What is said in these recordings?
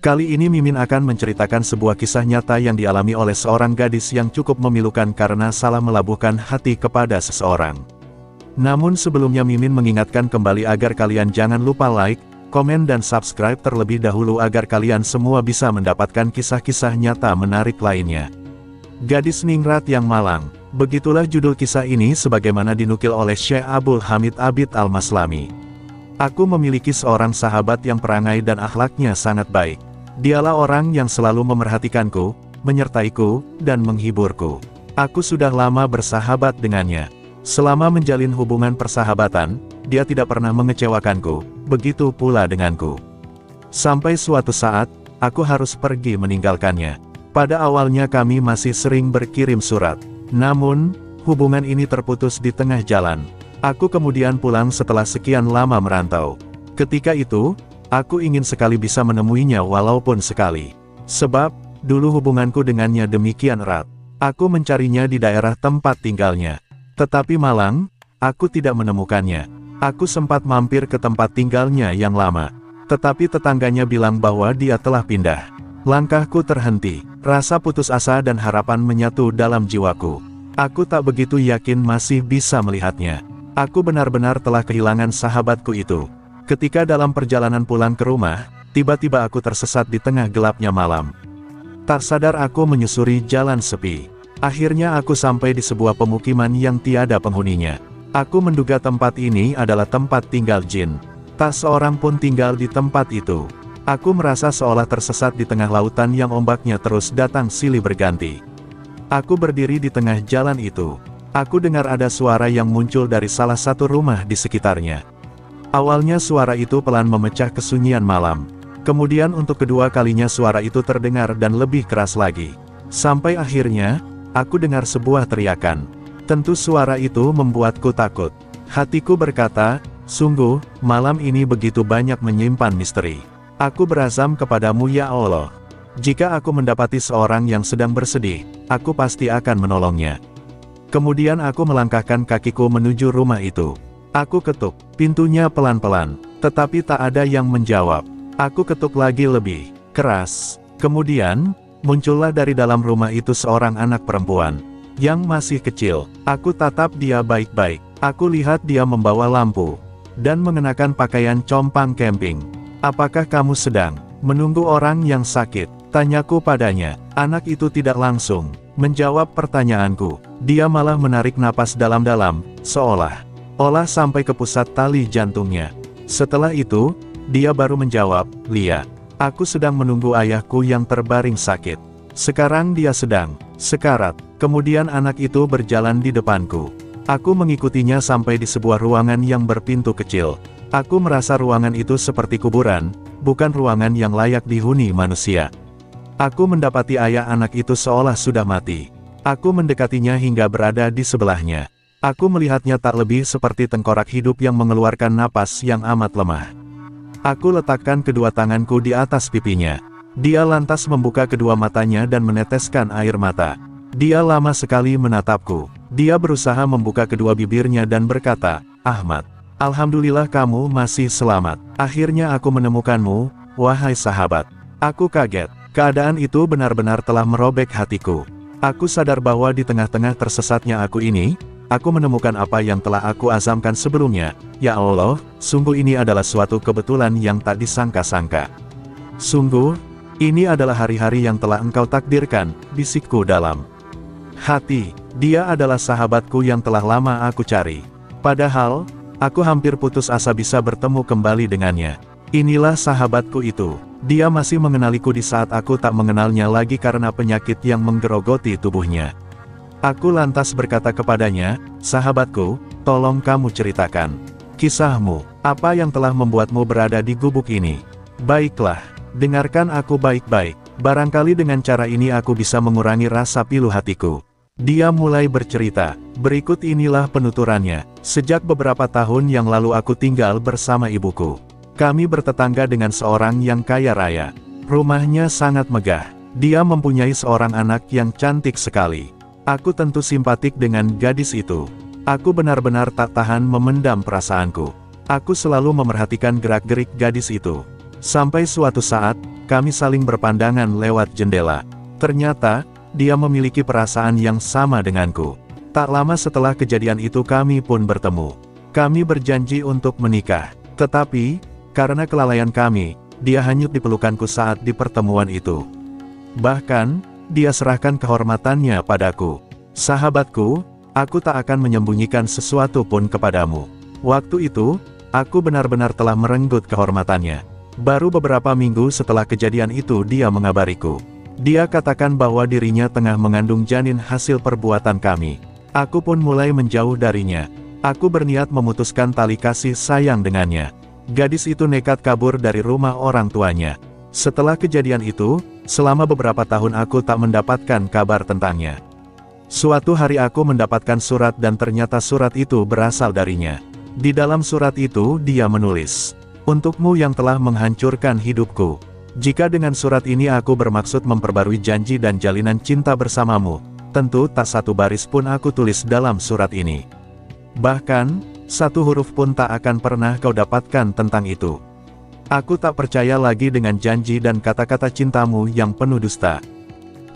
Kali ini Mimin akan menceritakan sebuah kisah nyata yang dialami oleh seorang gadis yang cukup memilukan karena salah melabuhkan hati kepada seseorang. Namun sebelumnya Mimin mengingatkan kembali agar kalian jangan lupa like, komen dan subscribe terlebih dahulu agar kalian semua bisa mendapatkan kisah-kisah nyata menarik lainnya. Gadis Ningrat yang Malang, begitulah judul kisah ini sebagaimana dinukil oleh Syekh Abdul Hamid Abid Al-Maslami. Aku memiliki seorang sahabat yang perangai dan akhlaknya sangat baik. Dialah orang yang selalu memerhatikanku, menyertaiku, dan menghiburku. Aku sudah lama bersahabat dengannya. Selama menjalin hubungan persahabatan, dia tidak pernah mengecewakanku, begitu pula denganku. Sampai suatu saat, aku harus pergi meninggalkannya. Pada awalnya kami masih sering berkirim surat. Namun, hubungan ini terputus di tengah jalan. Aku kemudian pulang setelah sekian lama merantau. Ketika itu, aku ingin sekali bisa menemuinya walaupun sekali. Sebab, dulu hubunganku dengannya demikian erat. Aku mencarinya di daerah tempat tinggalnya. Tetapi malang, aku tidak menemukannya. Aku sempat mampir ke tempat tinggalnya yang lama. Tetapi tetangganya bilang bahwa dia telah pindah. Langkahku terhenti. Rasa putus asa dan harapan menyatu dalam jiwaku. Aku tak begitu yakin masih bisa melihatnya. Aku benar-benar telah kehilangan sahabatku itu. Ketika dalam perjalanan pulang ke rumah, tiba-tiba aku tersesat di tengah gelapnya malam. Tak sadar aku menyusuri jalan sepi. Akhirnya aku sampai di sebuah pemukiman yang tiada penghuninya. Aku menduga tempat ini adalah tempat tinggal jin. Tak seorang pun tinggal di tempat itu. Aku merasa seolah tersesat di tengah lautan yang ombaknya terus datang silih berganti. Aku berdiri di tengah jalan itu. Aku dengar ada suara yang muncul dari salah satu rumah di sekitarnya. Awalnya suara itu pelan memecah kesunyian malam. Kemudian untuk kedua kalinya suara itu terdengar dan lebih keras lagi. Sampai akhirnya, aku dengar sebuah teriakan. Tentu suara itu membuatku takut. Hatiku berkata, sungguh, malam ini begitu banyak menyimpan misteri. Aku berazam kepadamu ya Allah. Jika aku mendapati seorang yang sedang bersedih, aku pasti akan menolongnya. Kemudian aku melangkahkan kakiku menuju rumah itu. Aku ketuk pintunya pelan-pelan, tetapi tak ada yang menjawab. Aku ketuk lagi lebih keras. Kemudian, muncullah dari dalam rumah itu seorang anak perempuan yang masih kecil. Aku tatap dia baik-baik. Aku lihat dia membawa lampu dan mengenakan pakaian compang camping. Apakah kamu sedang menunggu orang yang sakit? Tanyaku padanya. Anak itu tidak langsung menjawab pertanyaanku. Dia malah menarik napas dalam-dalam, seolah-olah sampai ke pusat tali jantungnya. Setelah itu, dia baru menjawab, Lia, aku sedang menunggu ayahku yang terbaring sakit. Sekarang dia sedang sekarat. Kemudian anak itu berjalan di depanku. Aku mengikutinya sampai di sebuah ruangan yang berpintu kecil. Aku merasa ruangan itu seperti kuburan, bukan ruangan yang layak dihuni manusia. Aku mendapati ayah anak itu seolah sudah mati. Aku mendekatinya hingga berada di sebelahnya. Aku melihatnya tak lebih seperti tengkorak hidup yang mengeluarkan napas yang amat lemah. Aku letakkan kedua tanganku di atas pipinya. Dia lantas membuka kedua matanya dan meneteskan air mata. Dia lama sekali menatapku. Dia berusaha membuka kedua bibirnya dan berkata, Ahmad, alhamdulillah kamu masih selamat. Akhirnya aku menemukanmu, wahai sahabat. Aku kaget. Keadaan itu benar-benar telah merobek hatiku. Aku sadar bahwa di tengah-tengah tersesatnya aku ini, aku menemukan apa yang telah aku azamkan sebelumnya. Ya Allah, sungguh ini adalah suatu kebetulan yang tak disangka-sangka. Sungguh, ini adalah hari-hari yang telah engkau takdirkan, bisikku dalam hati. Dia adalah sahabatku yang telah lama aku cari. Padahal, aku hampir putus asa bisa bertemu kembali dengannya. Inilah sahabatku itu. Dia masih mengenaliku di saat aku tak mengenalnya lagi karena penyakit yang menggerogoti tubuhnya. Aku lantas berkata kepadanya, sahabatku, tolong kamu ceritakan kisahmu. Apa yang telah membuatmu berada di gubuk ini? Baiklah, dengarkan aku baik-baik. Barangkali dengan cara ini aku bisa mengurangi rasa pilu hatiku. Dia mulai bercerita. Berikut inilah penuturannya. Sejak beberapa tahun yang lalu aku tinggal bersama ibuku. Kami bertetangga dengan seorang yang kaya raya. Rumahnya sangat megah. Dia mempunyai seorang anak yang cantik sekali. Aku tentu simpatik dengan gadis itu. Aku benar-benar tak tahan memendam perasaanku. Aku selalu memerhatikan gerak-gerik gadis itu. Sampai suatu saat, kami saling berpandangan lewat jendela. Ternyata, dia memiliki perasaan yang sama denganku. Tak lama setelah kejadian itu kami pun bertemu. Kami berjanji untuk menikah. Tetapi, karena kelalaian kami, dia hanyut di pelukanku saat di pertemuan itu. Bahkan, dia serahkan kehormatannya padaku. Sahabatku, aku tak akan menyembunyikan sesuatu pun kepadamu. Waktu itu, aku benar-benar telah merenggut kehormatannya. Baru beberapa minggu setelah kejadian itu dia mengabariku. Dia katakan bahwa dirinya tengah mengandung janin hasil perbuatan kami. Aku pun mulai menjauh darinya. Aku berniat memutuskan tali kasih sayang dengannya. Gadis itu nekat kabur dari rumah orang tuanya. Setelah kejadian itu, selama beberapa tahun aku tak mendapatkan kabar tentangnya. Suatu hari aku mendapatkan surat dan ternyata surat itu berasal darinya. Di dalam surat itu dia menulis, "Untukmu yang telah menghancurkan hidupku. Jika dengan surat ini aku bermaksud memperbarui janji dan jalinan cinta bersamamu, tentu tak satu baris pun aku tulis dalam surat ini. Bahkan, satu huruf pun tak akan pernah kau dapatkan tentang itu. Aku tak percaya lagi dengan janji dan kata-kata cintamu yang penuh dusta.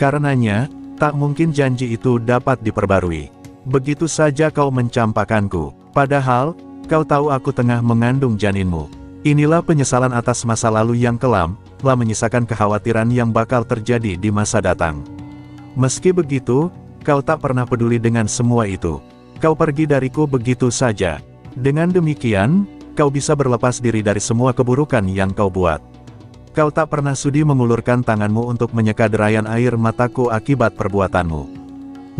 Karenanya, tak mungkin janji itu dapat diperbarui. Begitu saja kau mencampakkanku, padahal, kau tahu aku tengah mengandung janinmu. Inilah penyesalan atas masa lalu yang kelam, telah menyisakan kekhawatiran yang bakal terjadi di masa datang. Meski begitu, kau tak pernah peduli dengan semua itu. Kau pergi dariku begitu saja. Dengan demikian, kau bisa berlepas diri dari semua keburukan yang kau buat. Kau tak pernah sudi mengulurkan tanganmu untuk menyeka derayan air mataku akibat perbuatanmu.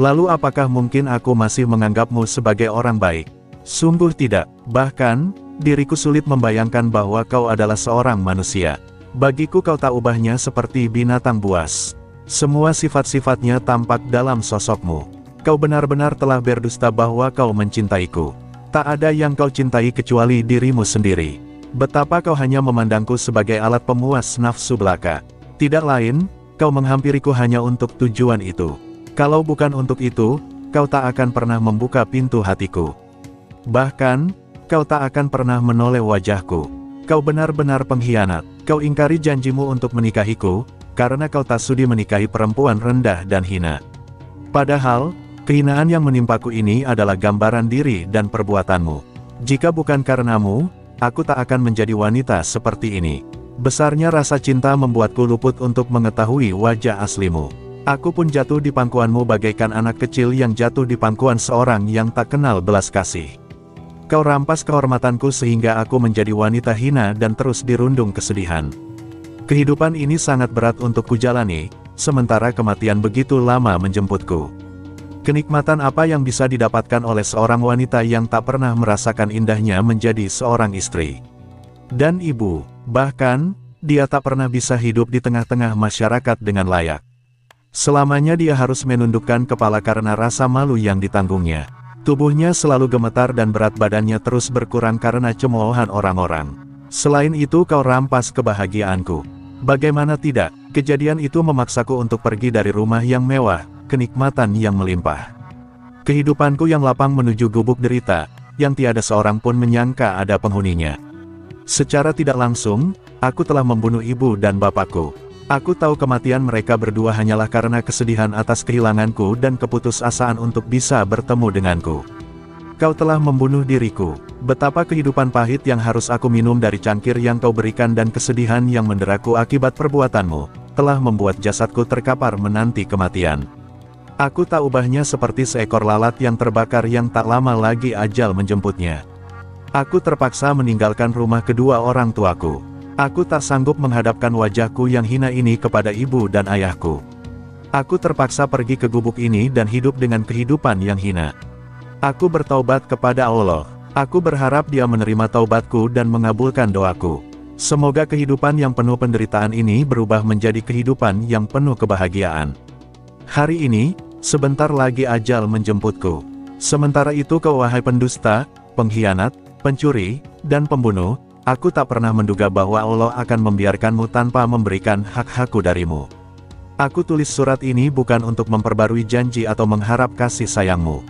Lalu apakah mungkin aku masih menganggapmu sebagai orang baik? Sungguh tidak. Bahkan, diriku sulit membayangkan bahwa kau adalah seorang manusia. Bagiku kau tak ubahnya seperti binatang buas. Semua sifat-sifatnya tampak dalam sosokmu. Kau benar-benar telah berdusta bahwa kau mencintaiku. Tak ada yang kau cintai kecuali dirimu sendiri. Betapa kau hanya memandangku sebagai alat pemuas nafsu belaka. Tidak lain, kau menghampiriku hanya untuk tujuan itu. Kalau bukan untuk itu, kau tak akan pernah membuka pintu hatiku. Bahkan, kau tak akan pernah menoleh wajahku. Kau benar-benar pengkhianat. Kau ingkari janjimu untuk menikahiku, karena kau tak sudi menikahi perempuan rendah dan hina. Padahal, kehinaan yang menimpaku ini adalah gambaran diri dan perbuatanmu. Jika bukan karenamu, aku tak akan menjadi wanita seperti ini. Besarnya rasa cinta membuatku luput untuk mengetahui wajah aslimu. Aku pun jatuh di pangkuanmu bagaikan anak kecil yang jatuh di pangkuan seorang yang tak kenal belas kasih. Kau rampas kehormatanku sehingga aku menjadi wanita hina dan terus dirundung kesedihan. Kehidupan ini sangat berat untuk kujalani, sementara kematian begitu lama menjemputku. Kenikmatan apa yang bisa didapatkan oleh seorang wanita yang tak pernah merasakan indahnya menjadi seorang istri dan ibu? Bahkan, dia tak pernah bisa hidup di tengah-tengah masyarakat dengan layak. Selamanya dia harus menundukkan kepala karena rasa malu yang ditanggungnya. Tubuhnya selalu gemetar dan berat badannya terus berkurang karena cemoohan orang-orang. Selain itu kau rampas kebahagiaanku. Bagaimana tidak, kejadian itu memaksaku untuk pergi dari rumah yang mewah, kenikmatan yang melimpah. Kehidupanku yang lapang menuju gubuk derita, yang tiada seorang pun menyangka ada penghuninya. Secara tidak langsung, aku telah membunuh ibu dan bapakku. Aku tahu kematian mereka berdua hanyalah karena kesedihan atas kehilanganku dan keputusasaan untuk bisa bertemu denganku. Kau telah membunuh diriku. Betapa kehidupan pahit yang harus aku minum dari cangkir yang kau berikan dan kesedihan yang menderaku akibat perbuatanmu, telah membuat jasadku terkapar menanti kematian. Aku tak ubahnya seperti seekor lalat yang terbakar yang tak lama lagi ajal menjemputnya. Aku terpaksa meninggalkan rumah kedua orang tuaku. Aku tak sanggup menghadapkan wajahku yang hina ini kepada ibu dan ayahku. Aku terpaksa pergi ke gubuk ini dan hidup dengan kehidupan yang hina. Aku bertaubat kepada Allah. Aku berharap Dia menerima taubatku dan mengabulkan doaku. Semoga kehidupan yang penuh penderitaan ini berubah menjadi kehidupan yang penuh kebahagiaan. Hari ini, sebentar lagi ajal menjemputku. Sementara itu kau wahai pendusta, pengkhianat, pencuri, dan pembunuh, aku tak pernah menduga bahwa Allah akan membiarkanmu tanpa memberikan hak-hakku darimu. Aku tulis surat ini bukan untuk memperbarui janji atau mengharap kasih sayangmu.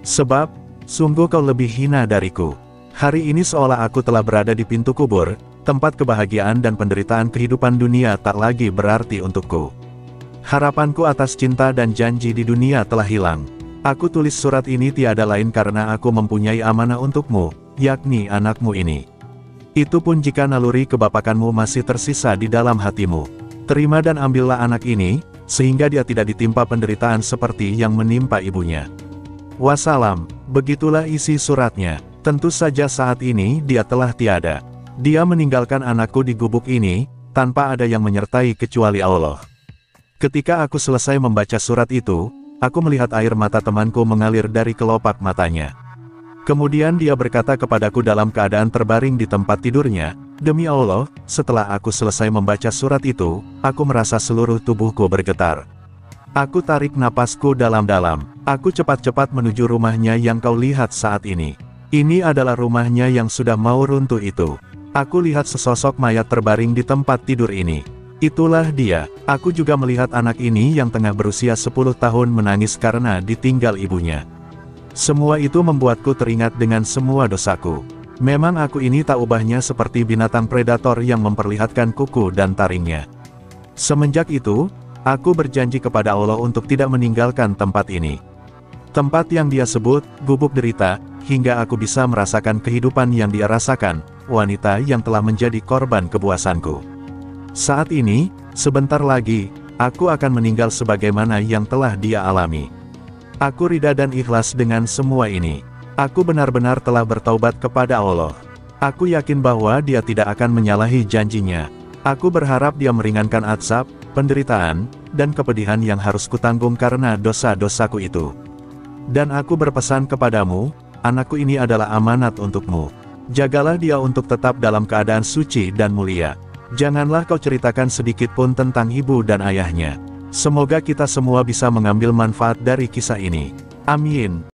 Sebab, sungguh kau lebih hina dariku. Hari ini seolah aku telah berada di pintu kubur, tempat kebahagiaan dan penderitaan kehidupan dunia tak lagi berarti untukku. Harapanku atas cinta dan janji di dunia telah hilang. Aku tulis surat ini tiada lain karena aku mempunyai amanah untukmu, yakni anakmu ini. Itu pun jika naluri kebapakanmu masih tersisa di dalam hatimu. Terima dan ambillah anak ini, sehingga dia tidak ditimpa penderitaan seperti yang menimpa ibunya. Wassalam, begitulah isi suratnya. Tentu saja saat ini dia telah tiada. Dia meninggalkan anakku di gubuk ini, tanpa ada yang menyertai kecuali Allah. Ketika aku selesai membaca surat itu, aku melihat air mata temanku mengalir dari kelopak matanya. Kemudian dia berkata kepadaku dalam keadaan terbaring di tempat tidurnya, "Demi Allah, setelah aku selesai membaca surat itu, aku merasa seluruh tubuhku bergetar. Aku tarik napasku dalam-dalam. Aku cepat-cepat menuju rumahnya yang kau lihat saat ini. Ini adalah rumahnya yang sudah mau runtuh itu. Aku lihat sesosok mayat terbaring di tempat tidur ini. Itulah dia." Aku juga melihat anak ini yang tengah berusia 10 tahun menangis karena ditinggal ibunya. Semua itu membuatku teringat dengan semua dosaku. Memang aku ini tak ubahnya seperti binatang predator yang memperlihatkan kuku dan taringnya. Semenjak itu, aku berjanji kepada Allah untuk tidak meninggalkan tempat ini. Tempat yang dia sebut, gubuk derita, hingga aku bisa merasakan kehidupan yang dia rasakan, wanita yang telah menjadi korban kebuasanku. Saat ini, sebentar lagi, aku akan meninggal sebagaimana yang telah dia alami. Aku rida dan ikhlas dengan semua ini. Aku benar-benar telah bertaubat kepada Allah. Aku yakin bahwa dia tidak akan menyalahi janjinya. Aku berharap dia meringankan azab, penderitaan, dan kepedihan yang harus kutanggung karena dosa-dosaku itu. Dan aku berpesan kepadamu, anakku ini adalah amanat untukmu. Jagalah dia untuk tetap dalam keadaan suci dan mulia. Janganlah kau ceritakan sedikit pun tentang ibu dan ayahnya. Semoga kita semua bisa mengambil manfaat dari kisah ini. Amin.